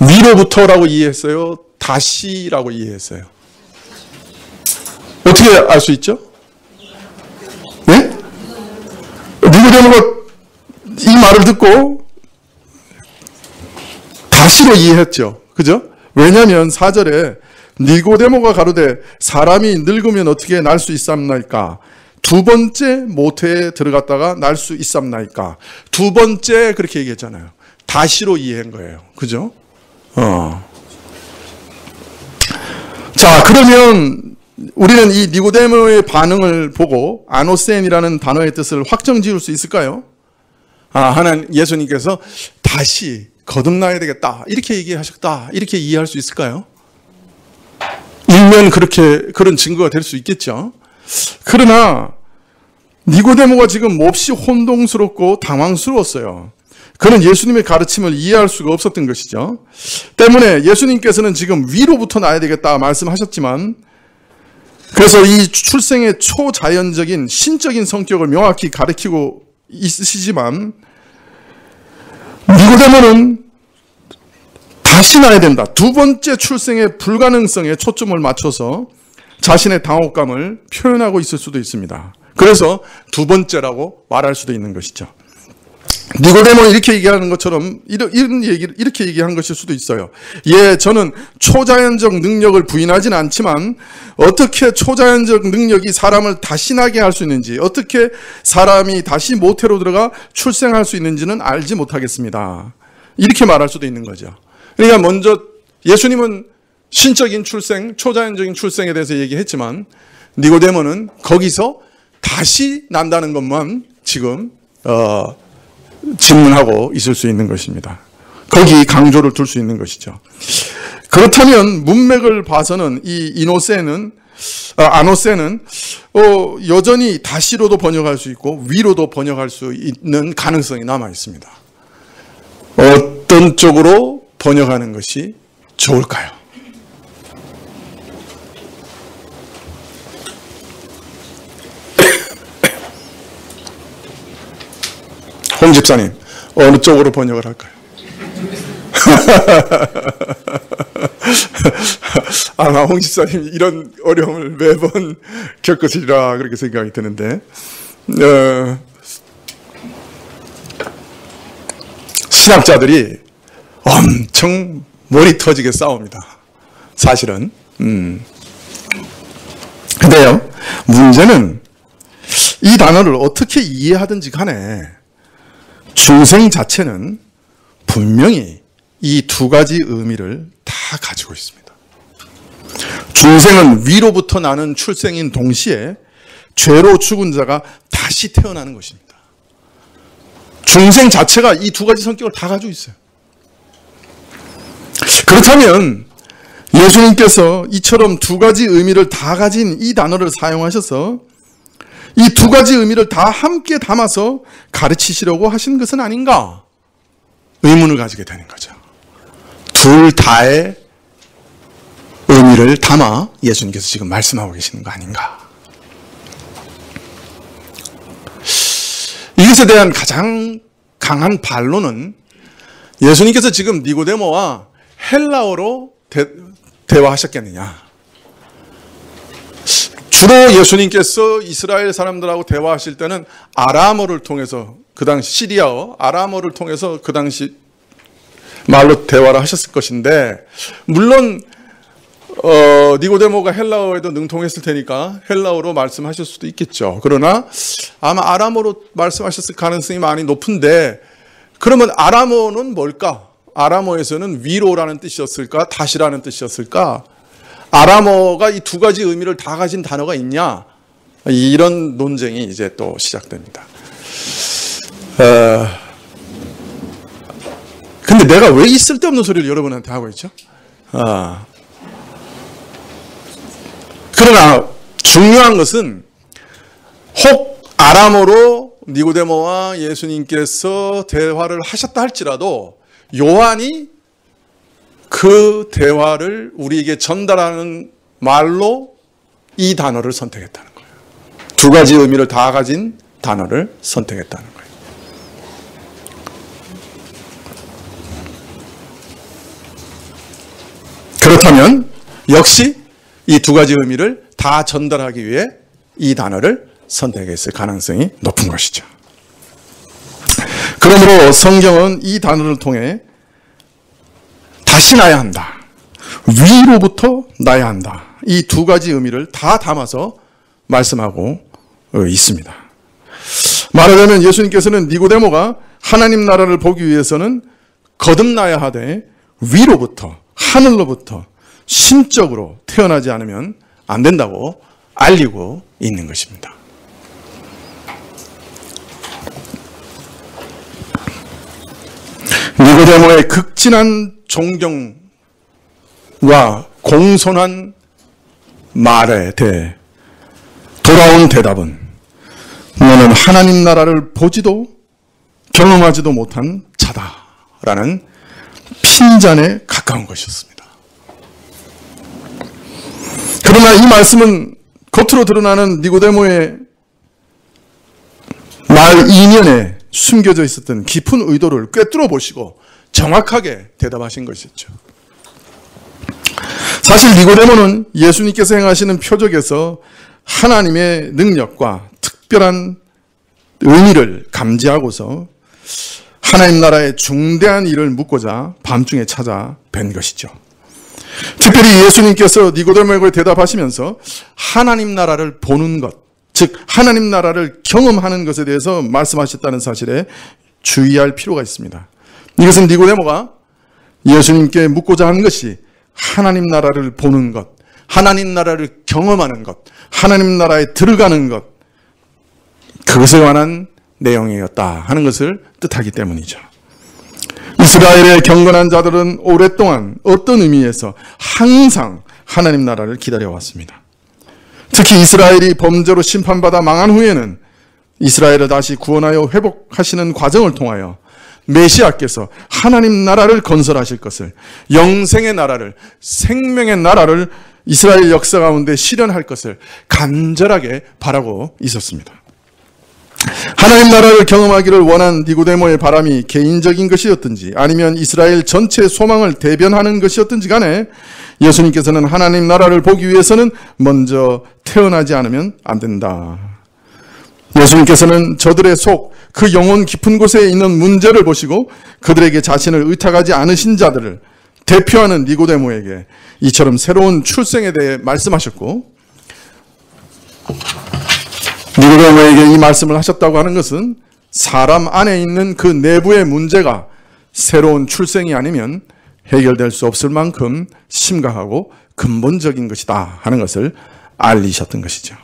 위로부터라고 이해했어요? 다시라고 이해했어요? 어떻게 알 수 있죠? 네? 니고데모가 이 말을 듣고 다시로 이해했죠. 그죠? 왜냐하면 4절에 니고데모가 가로되 사람이 늙으면 어떻게 날 수 있삼나이까? 두 번째 모태에 들어갔다가 날 수 있삼나이까? 두 번째 그렇게 얘기했잖아요. 다시로 이해한 거예요. 그죠? 자, 그러면 우리는 이 니고데모의 반응을 보고 아노센이라는 단어의 뜻을 확정 지을 수 있을까요? 하나님 예수님께서 다시 거듭나야 되겠다 이렇게 얘기하셨다 이렇게 이해할 수 있을까요? 일면 그런 증거가 될 수 있겠죠. 그러나 니고데모가 지금 몹시 혼동스럽고 당황스러웠어요. 그는 예수님의 가르침을 이해할 수가 없었던 것이죠. 때문에 예수님께서는 지금 위로부터 나야 되겠다 말씀하셨지만 그래서 이 출생의 초자연적인 신적인 성격을 명확히 가르치고 있으시지만 니고데모는 다시 나야 된다. 두 번째 출생의 불가능성에 초점을 맞춰서 자신의 당혹감을 표현하고 있을 수도 있습니다. 그래서 두 번째라고 말할 수도 있는 것이죠. 니고데모는 이렇게 얘기하는 것처럼 이렇게 얘기한 것일 수도 있어요. 예, 저는 초자연적 능력을 부인하지는 않지만 어떻게 초자연적 능력이 사람을 다시 나게 할 수 있는지 어떻게 사람이 다시 모태로 들어가 출생할 수 있는지는 알지 못하겠습니다. 이렇게 말할 수도 있는 거죠. 그러니까 먼저 예수님은 신적인 출생, 초자연적인 출생에 대해서 얘기했지만 니고데모는 거기서 다시 난다는 것만 지금 질문하고 있을 수 있는 것입니다. 거기 강조를 둘 수 있는 것이죠. 그렇다면 문맥을 봐서는 이 아노센은 여전히 다시로도 번역할 수 있고 위로도 번역할 수 있는 가능성이 남아 있습니다. 어떤 쪽으로 번역하는 것이 좋을까요? 홍 집사님, 어느 쪽으로 번역을 할까요? 아마 홍 집사님이 이런 어려움을 매번 겪으시리라 그렇게 생각이 드는데, 신학자들이 엄청 머리 터지게 싸웁니다. 사실은. 근데요, 문제는 이 단어를 어떻게 이해하든지 간에 중생 자체는 분명히 이 두 가지 의미를 다 가지고 있습니다. 중생은 위로부터 나는 출생인 동시에 죄로 죽은 자가 다시 태어나는 것입니다. 중생 자체가 이 두 가지 성격을 다 가지고 있어요. 그렇다면 예수님께서 이처럼 두 가지 의미를 다 가진 이 단어를 사용하셔서 이 두 가지 의미를 다 함께 담아서 가르치시려고 하신 것은 아닌가? 의문을 가지게 되는 거죠. 둘 다의 의미를 담아 예수님께서 지금 말씀하고 계시는 거 아닌가? 이것에 대한 가장 강한 반론은 예수님께서 지금 니고데모와 헬라어로 대화하셨겠느냐? 주로 예수님께서 이스라엘 사람들하고 대화하실 때는 아람어를 통해서, 그 당시 시리아어 아람어를 통해서 그 당시 말로 대화를 하셨을 것인데, 물론 니고데모가 헬라어에도 능통했을 테니까 헬라어로 말씀하실 수도 있겠죠. 그러나 아마 아람어로 말씀하셨을 가능성이 많이 높은데, 그러면 아람어는 뭘까? 아람어에서는 위로라는 뜻이었을까? 다시라는 뜻이었을까? 아람어가 이 두 가지 의미를 다 가진 단어가 있냐? 이런 논쟁이 이제 또 시작됩니다. 근데 내가 왜 이 쓸데없는 소리를 여러분한테 하고 있죠? 그러나 중요한 것은 혹 아람어로 니고데모와 예수님께서 대화를 하셨다 할지라도 요한이 그 대화를 우리에게 전달하는 말로 이 단어를 선택했다는 거예요. 두 가지 의미를 다 가진 단어를 선택했다는 거예요. 그렇다면 역시 이 두 가지 의미를 다 전달하기 위해 이 단어를 선택했을 가능성이 높은 것이죠. 그러므로 성경은 이 단어를 통해 다시 나야 한다, 위로부터 나야 한다, 이 두 가지 의미를 다 담아서 말씀하고 있습니다. 말하자면 예수님께서는 니고데모가 하나님 나라를 보기 위해서는 거듭나야 하되 위로부터, 하늘로부터 신적으로 태어나지 않으면 안 된다고 알리고 있는 것입니다. 니고데모의 극진한 존경과 공손한 말에 대해 돌아온 대답은 너는 하나님 나라를 보지도 경험하지도 못한 자다라는 핀잔에 가까운 것이었습니다. 그러나 이 말씀은 겉으로 드러나는 니고데모의 말 이면에 숨겨져 있었던 깊은 의도를 꿰뚫어 보시고 정확하게 대답하신 것이었죠. 사실 니고데모는 예수님께서 행하시는 표적에서 하나님의 능력과 특별한 의미를 감지하고서 하나님 나라의 중대한 일을 묻고자 밤중에 찾아 뵌 것이죠. 특별히 예수님께서 니고데모에게 대답하시면서 하나님 나라를 보는 것, 즉 하나님 나라를 경험하는 것에 대해서 말씀하셨다는 사실에 주의할 필요가 있습니다. 이것은 니고데모가 예수님께 묻고자 하는 것이 하나님 나라를 보는 것, 하나님 나라를 경험하는 것, 하나님 나라에 들어가는 것, 그것에 관한 내용이었다 하는 것을 뜻하기 때문이죠. 이스라엘의 경건한 자들은 오랫동안 어떤 의미에서 항상 하나님 나라를 기다려왔습니다. 특히 이스라엘이 범죄로 심판받아 망한 후에는 이스라엘을 다시 구원하여 회복하시는 과정을 통하여 메시아께서 하나님 나라를 건설하실 것을, 영생의 나라를, 생명의 나라를 이스라엘 역사 가운데 실현할 것을 간절하게 바라고 있었습니다. 하나님 나라를 경험하기를 원한 니고데모의 바람이 개인적인 것이었든지 아니면 이스라엘 전체의 소망을 대변하는 것이었든지 간에 예수님께서는 하나님 나라를 보기 위해서는 먼저 태어나지 않으면 안 된다. 예수님께서는 저들의 속, 그 영혼 깊은 곳에 있는 문제를 보시고 그들에게 자신을 의탁하지 않으신 자들을 대표하는 니고데모에게 이처럼 새로운 출생에 대해 말씀하셨고, 니고데모에게 이 말씀을 하셨다고 하는 것은 사람 안에 있는 그 내부의 문제가 새로운 출생이 아니면 해결될 수 없을 만큼 심각하고 근본적인 것이다 하는 것을 알리셨던 것이죠.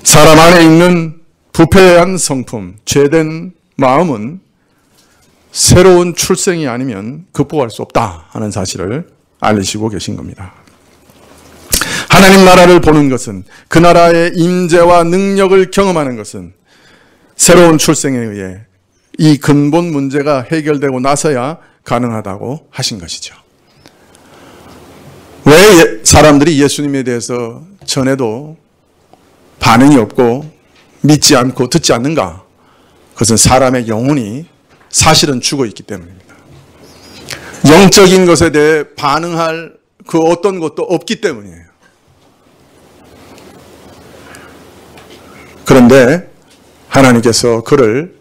사람 안에 있는 부패한 성품, 죄된 마음은 새로운 출생이 아니면 극복할 수 없다 하는 사실을 알리시고 계신 겁니다. 하나님 나라를 보는 것은, 그 나라의 임재와 능력을 경험하는 것은 새로운 출생에 의해 이 근본 문제가 해결되고 나서야 가능하다고 하신 것이죠. 왜 사람들이 예수님에 대해서 전해도 반응이 없고 믿지 않고 듣지 않는가? 그것은 사람의 영혼이 사실은 죽어 있기 때문입니다. 영적인 것에 대해 반응할 그 어떤 것도 없기 때문이에요. 그런데 하나님께서 그를,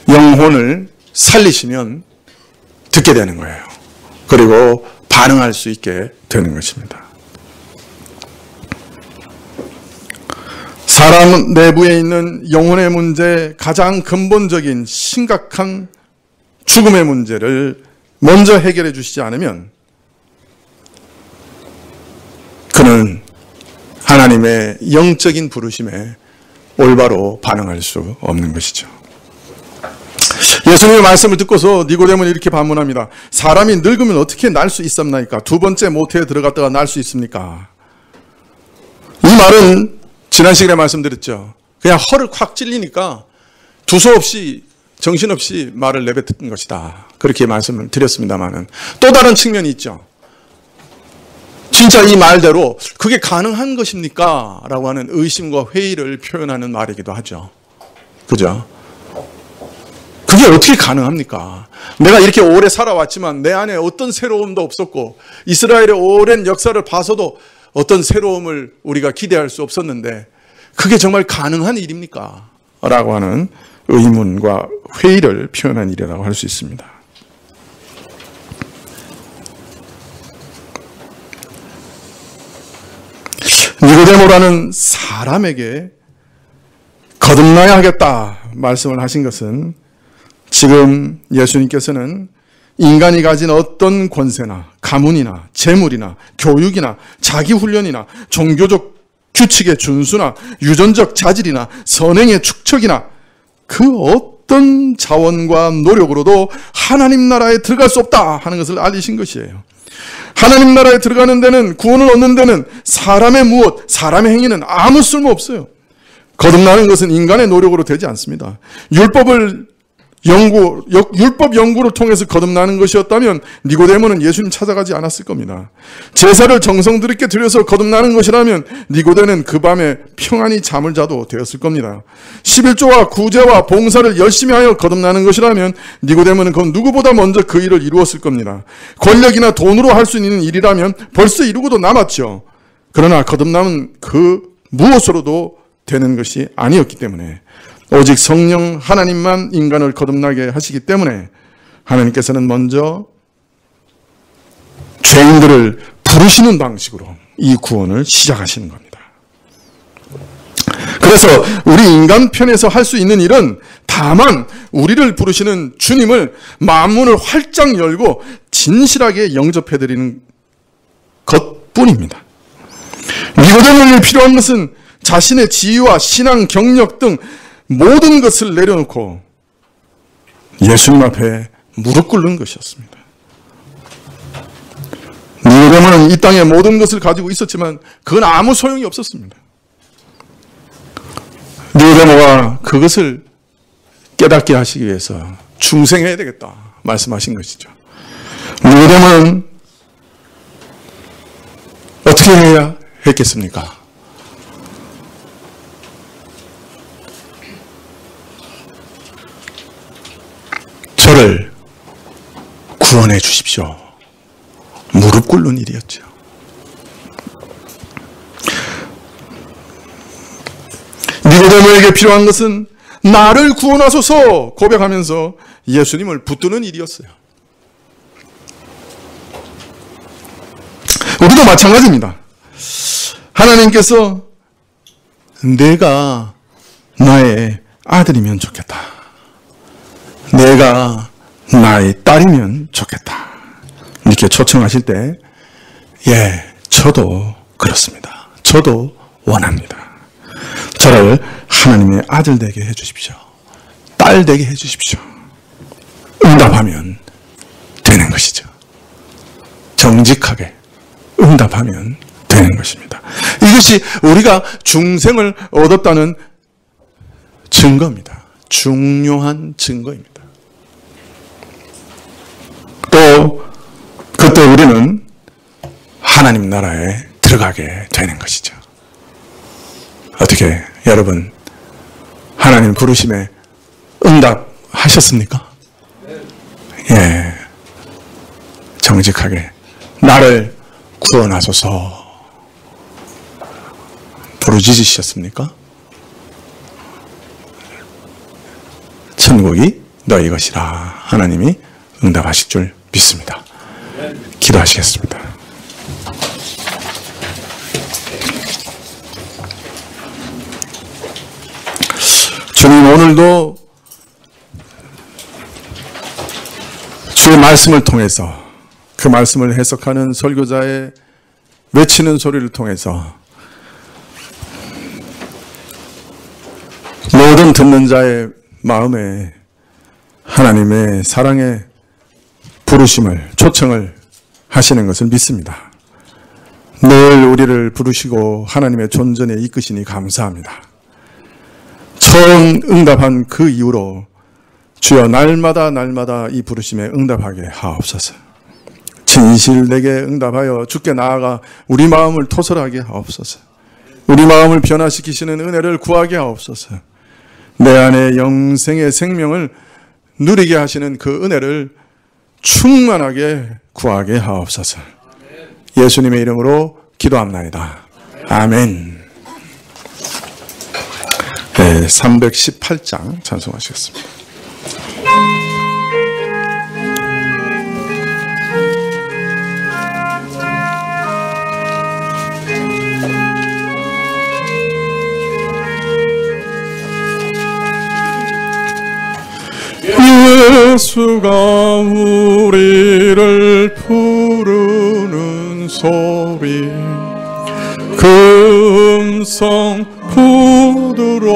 영혼을 살리시면 듣게 되는 거예요. 그리고 반응할 수 있게 되는 것입니다. 사람 내부에 있는 영혼의 문제, 가장 근본적인 심각한 죽음의 문제를 먼저 해결해 주시지 않으면 그는 하나님의 영적인 부르심에 올바로 반응할 수 없는 것이죠. 예수님의 말씀을 듣고서 니고데모는 이렇게 반문합니다. 사람이 늙으면 어떻게 날 수 있습니까? 두 번째 모태에 들어갔다가 날 수 있습니까? 이 말은 지난 시간에 말씀드렸죠. 그냥 허를 콱 찔리니까 두서없이 정신없이 말을 내뱉은 것이다. 그렇게 말씀을 드렸습니다만은 또 다른 측면이 있죠. 진짜 이 말대로 그게 가능한 것입니까? 라고 하는 의심과 회의를 표현하는 말이기도 하죠. 그죠? 그게 어떻게 가능합니까? 내가 이렇게 오래 살아왔지만 내 안에 어떤 새로움도 없었고 이스라엘의 오랜 역사를 봐서도 어떤 새로움을 우리가 기대할 수 없었는데 그게 정말 가능한 일입니까? 라고 하는 의문과 회의를 표현한 일이라고 할 수 있습니다. 니고데모라는 사람에게 거듭나야 하겠다 말씀을 하신 것은 지금 예수님께서는 인간이 가진 어떤 권세나 가문이나 재물이나 교육이나 자기훈련이나 종교적 규칙의 준수나 유전적 자질이나 선행의 축적이나 그 어떤 자원과 노력으로도 하나님 나라에 들어갈 수 없다 하는 것을 알리신 것이에요. 하나님 나라에 들어가는 데는, 구원을 얻는 데는 사람의 무엇, 사람의 행위는 아무 쓸모 없어요. 거듭나는 것은 인간의 노력으로 되지 않습니다. 율법 연구를 통해서 거듭나는 것이었다면 니고데모는 예수님 찾아가지 않았을 겁니다. 제사를 정성스럽게 드려서 거듭나는 것이라면 니고데는 그 밤에 평안히 잠을 자도 되었을 겁니다. 11조와 구제와 봉사를 열심히 하여 거듭나는 것이라면 니고데모는 그건 누구보다 먼저 그 일을 이루었을 겁니다. 권력이나 돈으로 할 수 있는 일이라면 벌써 이루고도 남았죠. 그러나 거듭남은 그 무엇으로도 되는 것이 아니었기 때문에 오직 성령 하나님만 인간을 거듭나게 하시기 때문에 하나님께서는 먼저 죄인들을 부르시는 방식으로 이 구원을 시작하시는 겁니다. 그래서 우리 인간 편에서 할 수 있는 일은 다만 우리를 부르시는 주님을 만문을 활짝 열고 진실하게 영접해드리는 것뿐입니다. 니고데모에게 필요한 것은 자신의 지위와 신앙, 경력 등 모든 것을 내려놓고 예수님 앞에 무릎 꿇는 것이었습니다. 니고데모는 이 땅에 모든 것을 가지고 있었지만 그건 아무 소용이 없었습니다. 니고데모가 그것을 깨닫게 하시기 위해서 중생해야 되겠다 말씀하신 것이죠. 니고데모는 어떻게 해야 했겠습니까? 저를 구원해 주십시오 무릎 꿇는 일이었죠. 니고데모에게 필요한 것은 나를 구원하소서 고백하면서 예수님을 붙드는 일이었어요. 우리도 마찬가지입니다. 하나님께서 내가 나의 아들이면 좋겠다. 내가 나의 딸이면 좋겠다. 이렇게 초청하실 때, 저도 그렇습니다. 저도 원합니다. 저를 하나님의 아들 되게 해주십시오. 딸 되게 해주십시오. 응답하면 되는 것이죠. 정직하게 응답하면 되는 것입니다. 이것이 우리가 중생을 얻었다는 증거입니다. 중요한 증거입니다. 또 그때 우리는 하나님 나라에 들어가게 되는 것이죠. 어떻게 여러분 하나님 부르심에 응답하셨습니까? 정직하게 나를 구원하소서 부르짖으셨습니까? 천국이 너희 것이라 하나님이 응답하실 줄 믿습니다. 기도하시겠습니다. 주님, 오늘도 주의 말씀을 통해서 그 말씀을 해석하는 설교자의 외치는 소리를 통해서 모든 듣는 자의 마음에 하나님의 사랑의 부르심을, 초청을 하시는 것을 믿습니다. 늘 우리를 부르시고 하나님의 존전에 이끄시니 감사합니다. 처음 응답한 그 이후로 주여 날마다 이 부르심에 응답하게 하옵소서. 진실되게 응답하여 주께 나아가 우리 마음을 토설하게 하옵소서. 우리 마음을 변화시키시는 은혜를 구하게 하옵소서. 내 안에 영생의 생명을 누리게 하시는 그 은혜를 충만하게 구하게 하옵소서. 예수님의 이름으로 기도합나이다. 아멘. 318장 찬송하시겠습니다. 예수가 우리를 부르는 소리, 그 음성 부드러워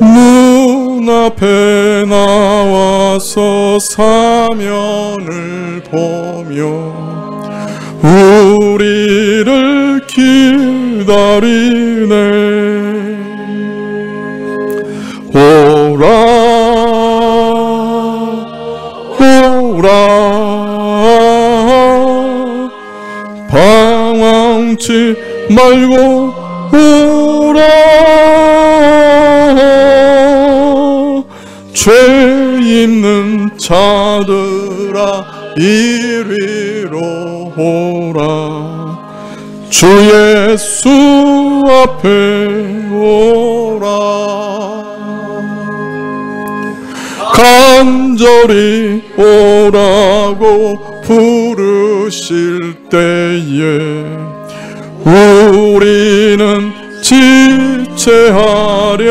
눈앞에 나와서 사면을 보며 우리를 기다리네. 오라 오라 방황치 말고 오라. 죄 있는 자들아 이리로 오라. 주 예수 앞에 오라. 간절히 오라고 부르실 때에 우리는 지체하랴.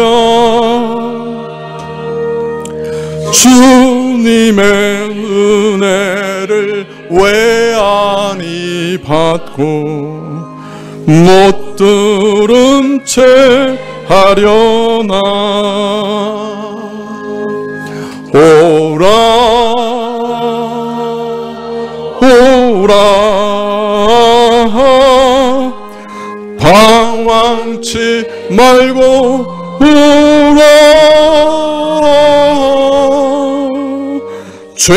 주님의 은혜를 왜 아니 받고 못 들은 채 하려나. 오라 오라 방황치 말고 오라. 죄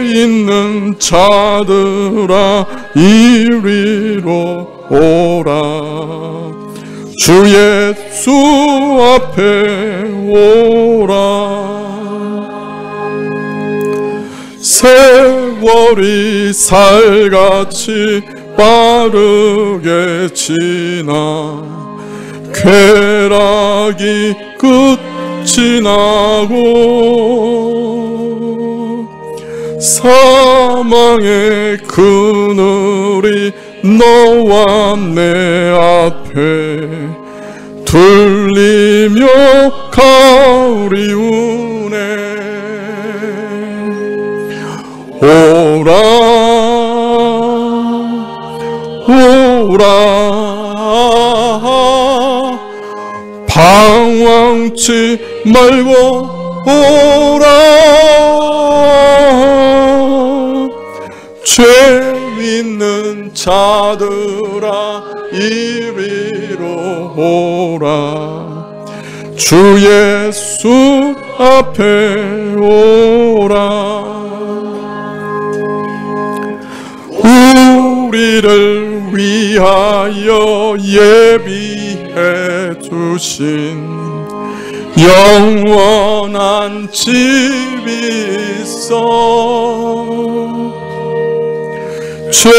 있는 자들아 이리로 오라. 주 예수 앞에 오라. 세월이 살같이 빠르게 지나 쾌락이 끝이 나고 사망의 그늘이 너와 내 앞에 둘리며 가을이 우네. 오라 오라 방황치 말고 오라. 죄 있는 자들아 이리로 오라. 주 예수 앞에 오라. 우리를 위하여 예비해 주신 영원한 집이 있어. 죄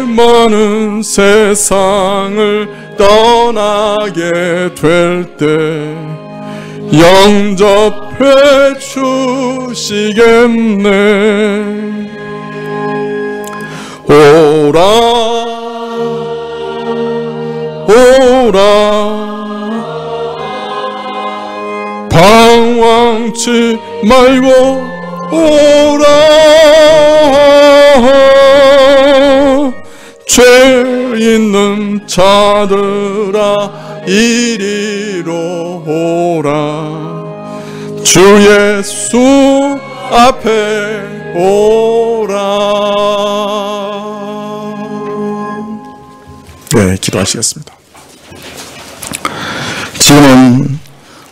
많은 세상을 떠나게 될 때 영접해 주시겠네. 오라 오라 방황치 말고 오라. 죄 있는 자들아 이리로 오라. 주 예수 앞에 오라. 네, 기도하시겠습니다. 지금은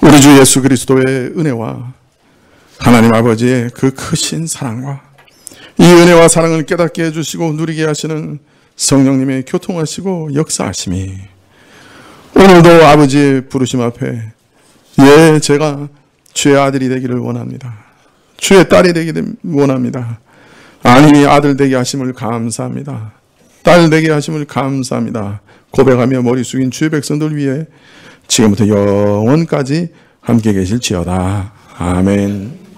우리 주 예수 그리스도의 은혜와 하나님 아버지의 그 크신 사랑과 이 은혜와 사랑을 깨닫게 해주시고 누리게 하시는 성령님의 교통하시고 역사하심이 오늘도 아버지의 부르심 앞에 제가 주의 아들이 되기를 원합니다. 주의 딸이 되기를 원합니다. 아니 아들 되게 하심을 감사합니다. 딸 되게 하심을 감사합니다. 고백하며 머리 숙인 주의 백성들 위해 지금부터 영원까지 함께 계실지어다. 아멘.